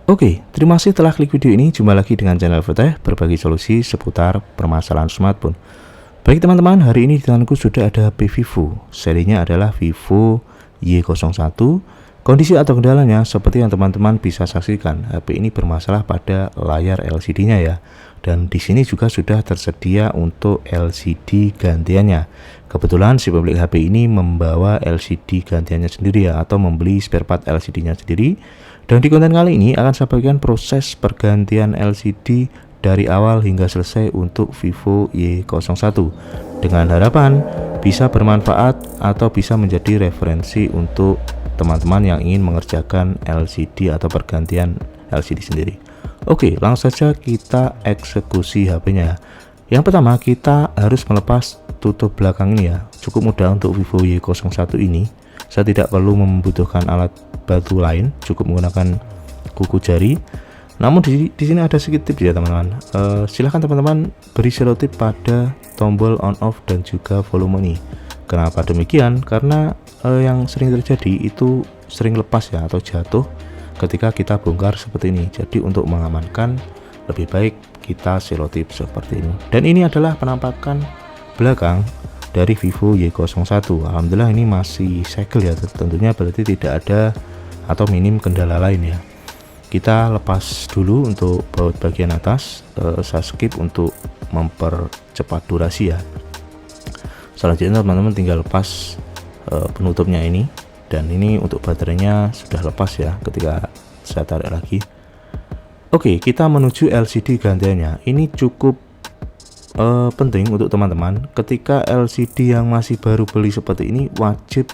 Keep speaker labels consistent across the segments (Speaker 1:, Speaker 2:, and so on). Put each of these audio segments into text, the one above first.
Speaker 1: Oke, terima kasih telah klik video ini. Jumpa lagi dengan channel Fateh, berbagi solusi seputar permasalahan smartphone. Baik teman-teman, hari ini di tanganku sudah ada HP Vivo. Serinya adalah Vivo Y01. Kondisi atau kendalanya seperti yang teman-teman bisa saksikan, HP ini bermasalah pada layar LCD-nya ya. Dan di sini juga sudah tersedia untuk LCD gantiannya. Kebetulan si pemilik HP ini membawa LCD gantiannya sendiri ya, atau membeli spare part LCD-nya sendiri. Dan di konten kali ini akan saya bagikan proses pergantian LCD dari awal hingga selesai untuk Vivo Y01, dengan harapan bisa bermanfaat atau bisa menjadi referensi untuk teman-teman yang ingin mengerjakan LCD atau pergantian LCD sendiri. Oke, langsung saja kita eksekusi HP-nya. Yang pertama, kita harus melepas tutup belakang ini ya. Cukup mudah untuk Vivo Y01 ini. Saya tidak perlu membutuhkan alat bantu lain, cukup menggunakan kuku jari. Namun di sini ada sedikit tips ya teman-teman. Silahkan teman-teman beri selotip pada tombol on off dan juga volume ini. Kenapa demikian? Karena yang sering terjadi itu sering lepas ya, atau jatuh ketika kita bongkar seperti ini. Jadi untuk mengamankan lebih baik kita selotip seperti ini. Dan ini adalah penampakan belakang dari Vivo Y01. Alhamdulillah ini masih segel ya, tentunya berarti tidak ada atau minim kendala lain ya. Kita lepas dulu untuk baut bagian atas. Saya skip untuk mempercepat durasi ya. Selanjutnya teman-teman tinggal lepas penutupnya ini, dan ini untuk baterainya sudah lepas ya ketika saya tarik lagi. Oke, kita menuju LCD gantiannya. Ini cukup penting untuk teman-teman. Ketika LCD yang masih baru beli seperti ini, wajib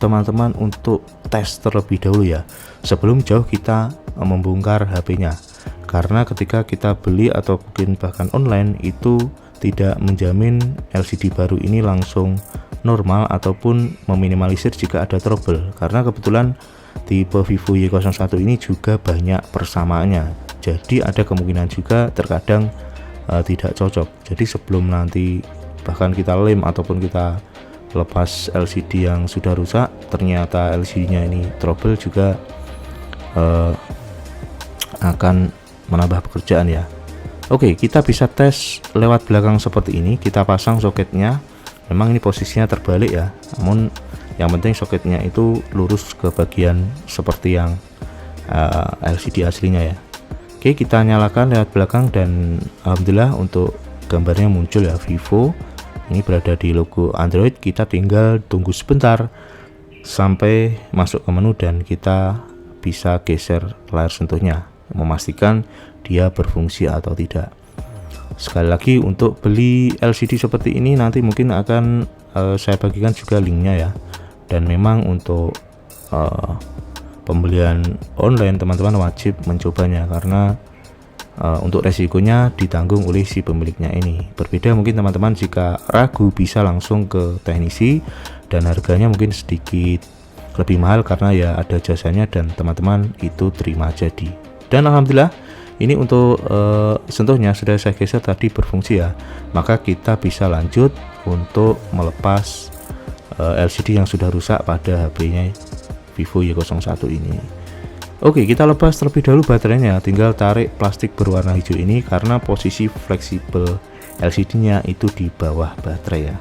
Speaker 1: teman-teman untuk tes terlebih dahulu ya, sebelum jauh kita membongkar HP-nya. Karena ketika kita beli atau mungkin bahkan online, itu tidak menjamin LCD baru ini langsung normal ataupun meminimalisir jika ada trouble. Karena kebetulan tipe Vivo Y01 ini juga banyak persamaannya, jadi ada kemungkinan juga terkadang tidak cocok. Jadi sebelum nanti bahkan kita lem ataupun kita lepas LCD yang sudah rusak, ternyata LCD-nya ini trouble, juga akan menambah pekerjaan ya. Oke, kita bisa tes lewat belakang seperti ini. Kita pasang soketnya. Memang ini posisinya terbalik ya, namun yang penting soketnya itu lurus ke bagian seperti yang LCD aslinya ya. Oke, kita nyalakan lewat belakang dan alhamdulillah untuk gambarnya muncul ya, Vivo. Ini berada di logo Android. Kita tinggal tunggu sebentar sampai masuk ke menu dan kita bisa geser layar sentuhnya, memastikan dia berfungsi atau tidak. Sekali lagi, untuk beli LCD seperti ini nanti mungkin akan saya bagikan juga linknya ya. Dan memang untuk pembelian online teman-teman wajib mencobanya, karena untuk resikonya ditanggung oleh si pemiliknya ini. Berbeda mungkin teman-teman jika ragu bisa langsung ke teknisi, dan harganya mungkin sedikit lebih mahal karena ya ada jasanya dan teman-teman itu terima jadi. Dan alhamdulillah ini untuk sentuhnya sudah saya geser tadi berfungsi ya. Maka kita bisa lanjut untuk melepas LCD yang sudah rusak pada HP-nya Vivo Y01 ini. Oke, kita lepas terlebih dahulu baterainya. Tinggal tarik plastik berwarna hijau ini karena posisi fleksibel LCD-nya itu di bawah baterai ya.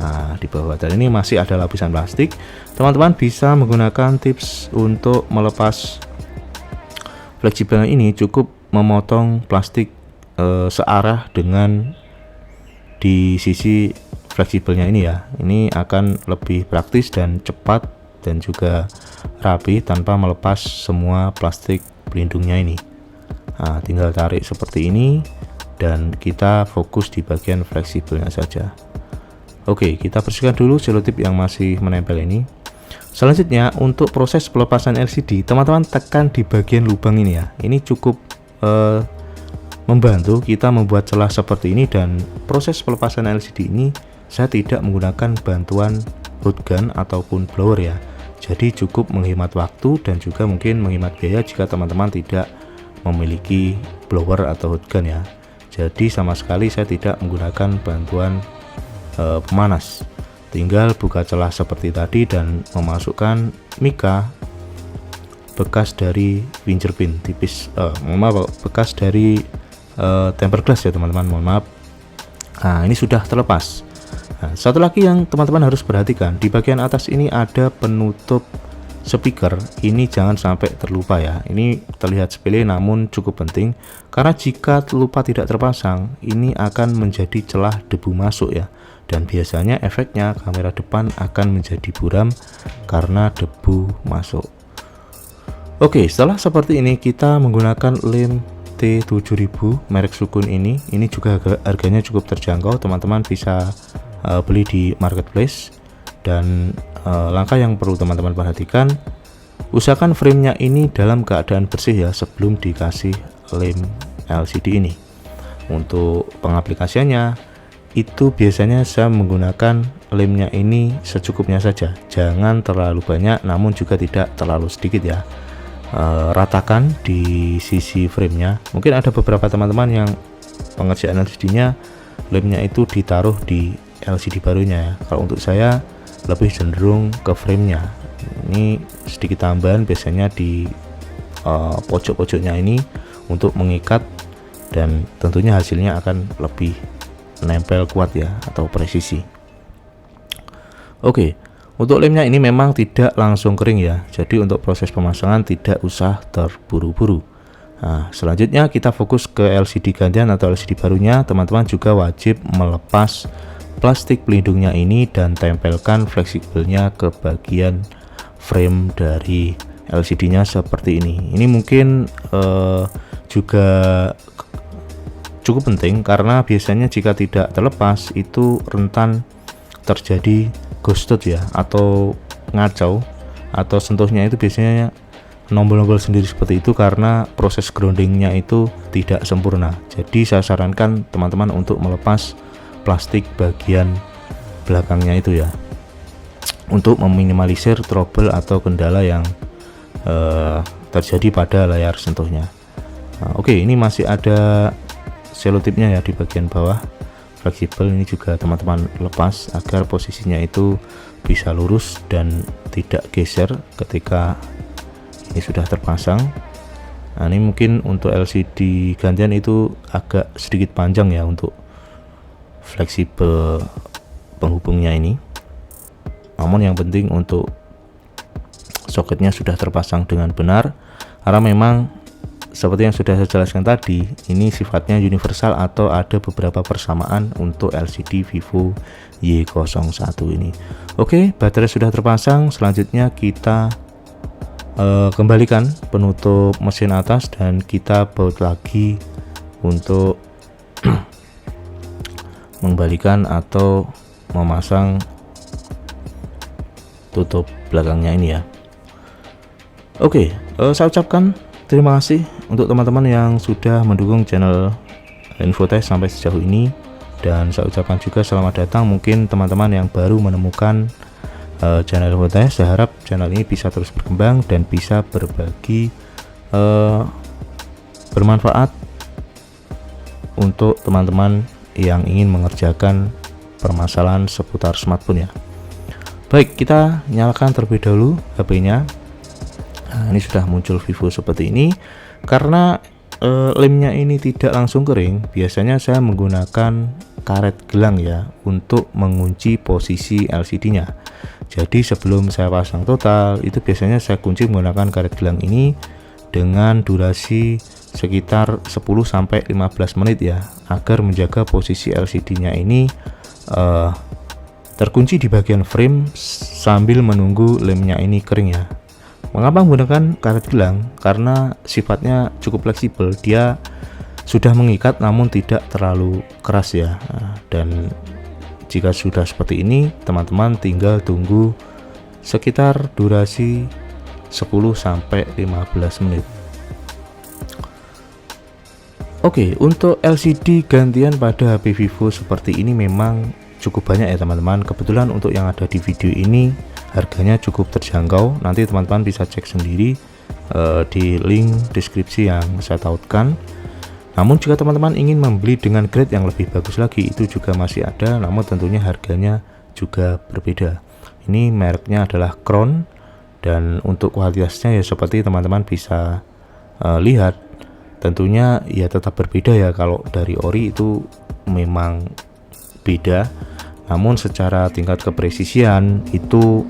Speaker 1: Nah, di bawah baterai ini masih ada lapisan plastik. Teman-teman bisa menggunakan tips untuk melepas fleksibel ini, cukup memotong plastik searah dengan di sisi fleksibelnya ini ya. Ini akan lebih praktis dan cepat dan juga rapi tanpa melepas semua plastik pelindungnya ini. Nah, tinggal tarik seperti ini dan kita fokus di bagian fleksibelnya saja. Oke, kita bersihkan dulu selotip yang masih menempel ini. Selanjutnya untuk proses pelepasan LCD, teman-teman tekan di bagian lubang ini ya. Ini cukup membantu kita membuat celah seperti ini. Dan proses pelepasan LCD ini saya tidak menggunakan bantuan hot gun ataupun blower ya. Jadi cukup menghemat waktu dan juga mungkin menghemat biaya jika teman-teman tidak memiliki blower atau hot gun ya. Jadi sama sekali saya tidak menggunakan bantuan pemanas. Tinggal buka celah seperti tadi dan memasukkan mika bekas dari fingerprint tipis, bekas dari tempered glass ya teman-teman, mohon maaf. Nah, ini sudah terlepas. Nah, satu lagi yang teman-teman harus perhatikan, di bagian atas ini ada penutup speaker. Ini jangan sampai terlupa ya. Ini terlihat sepele namun cukup penting, karena jika lupa tidak terpasang, ini akan menjadi celah debu masuk ya. Dan biasanya efeknya kamera depan akan menjadi buram karena debu masuk. Oke, setelah seperti ini kita menggunakan lem T7000 merek Sukun ini juga harganya cukup terjangkau, teman-teman bisa beli di marketplace. Dan langkah yang perlu teman-teman perhatikan, usahakan framenya ini dalam keadaan bersih ya sebelum dikasih lem LCD ini. Untuk pengaplikasiannya itu biasanya saya menggunakan lemnya ini secukupnya saja, jangan terlalu banyak namun juga tidak terlalu sedikit ya. Ratakan di sisi framenya. Mungkin ada beberapa teman-teman yang pengerjaan LCD-nya lemnya itu ditaruh di LCD barunya ya. Kalau untuk saya lebih cenderung ke framenya. Ini sedikit tambahan biasanya di pojok-pojoknya ini untuk mengikat, dan tentunya hasilnya akan lebih nempel kuat ya, atau presisi. Oke, untuk lemnya ini memang tidak langsung kering ya, jadi untuk proses pemasangan tidak usah terburu-buru. Nah, selanjutnya kita fokus ke LCD gantian atau LCD barunya. Teman-teman juga wajib melepas plastik pelindungnya ini dan tempelkan fleksibelnya ke bagian frame dari LCD-nya seperti ini. Ini mungkin juga cukup penting karena biasanya jika tidak terlepas itu rentan terjadi ghosted ya, atau ngacau, atau sentuhnya itu biasanya nombol-nombol sendiri seperti itu karena proses groundingnya itu tidak sempurna. Jadi saya sarankan teman-teman untuk melepas plastik bagian belakangnya itu ya, untuk meminimalisir trouble atau kendala yang terjadi pada layar sentuhnya. Nah, oke, ini masih ada selotipnya ya di bagian bawah, fleksibel. Ini juga teman-teman lepas agar posisinya itu bisa lurus dan tidak geser ketika ini sudah terpasang. Nah, ini mungkin untuk LCD gantian itu agak sedikit panjang ya untuk fleksibel penghubungnya ini. Namun yang penting untuk soketnya sudah terpasang dengan benar, karena memang seperti yang sudah saya jelaskan tadi, ini sifatnya universal atau ada beberapa persamaan untuk LCD Vivo Y01 ini. Oke, baterai sudah terpasang. Selanjutnya kita kembalikan penutup mesin atas dan kita baut lagi untuk mengembalikan atau memasang tutup belakangnya ini ya. Oke, saya ucapkan terima kasih untuk teman-teman yang sudah mendukung channel Infotech sampai sejauh ini, dan saya ucapkan juga selamat datang mungkin teman-teman yang baru menemukan channel Infotech. Saya harap channel ini bisa terus berkembang dan bisa berbagi bermanfaat untuk teman-teman yang ingin mengerjakan permasalahan seputar smartphone ya. Baik, kita nyalakan terlebih dahulu HP-nya. Nah, ini sudah muncul Vivo seperti ini. Karena lemnya ini tidak langsung kering, biasanya saya menggunakan karet gelang ya untuk mengunci posisi LCD-nya. Jadi sebelum saya pasang total, itu biasanya saya kunci menggunakan karet gelang ini dengan durasi sekitar 10-15 menit ya, agar menjaga posisi LCD-nya ini terkunci di bagian frame sambil menunggu lemnya ini kering ya. Mengapa menggunakan karet gelang? Karena sifatnya cukup fleksibel, dia sudah mengikat namun tidak terlalu keras ya. Dan jika sudah seperti ini, teman-teman tinggal tunggu sekitar durasi 10-15 menit. Oke, untuk LCD gantian pada HP Vivo seperti ini memang cukup banyak ya teman-teman. Kebetulan untuk yang ada di video ini harganya cukup terjangkau. Nanti teman-teman bisa cek sendiri di link deskripsi yang saya tautkan. Namun jika teman-teman ingin membeli dengan grade yang lebih bagus lagi, itu juga masih ada, namun tentunya harganya juga berbeda. Ini mereknya adalah Crown Dan untuk kualitasnya ya seperti teman-teman bisa lihat, tentunya ya tetap berbeda ya. Kalau dari ori itu memang beda, namun secara tingkat kepresisian itu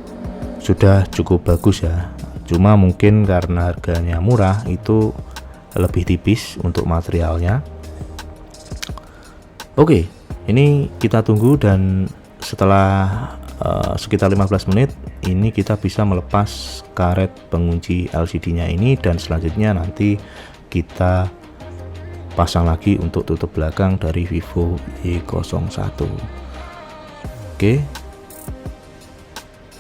Speaker 1: sudah cukup bagus ya. Cuma mungkin karena harganya murah itu lebih tipis untuk materialnya. Oke, ini kita tunggu, dan setelah sekitar 15 menit ini kita bisa melepas karet pengunci LCD nya ini, dan selanjutnya nanti kita pasang lagi untuk tutup belakang dari Vivo Y01. Oke,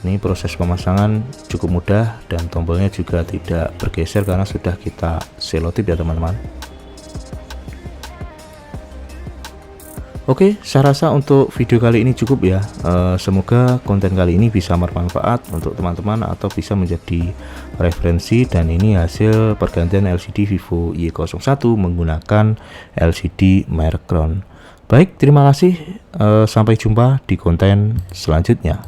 Speaker 1: ini proses pemasangan cukup mudah dan tombolnya juga tidak bergeser karena sudah kita selotip ya teman-teman. Oke, saya rasa untuk video kali ini cukup ya. Semoga konten kali ini bisa bermanfaat untuk teman-teman atau bisa menjadi referensi, dan ini hasil pergantian LCD Vivo Y01 menggunakan LCD merek Crown. Baik, terima kasih. Sampai jumpa di konten selanjutnya.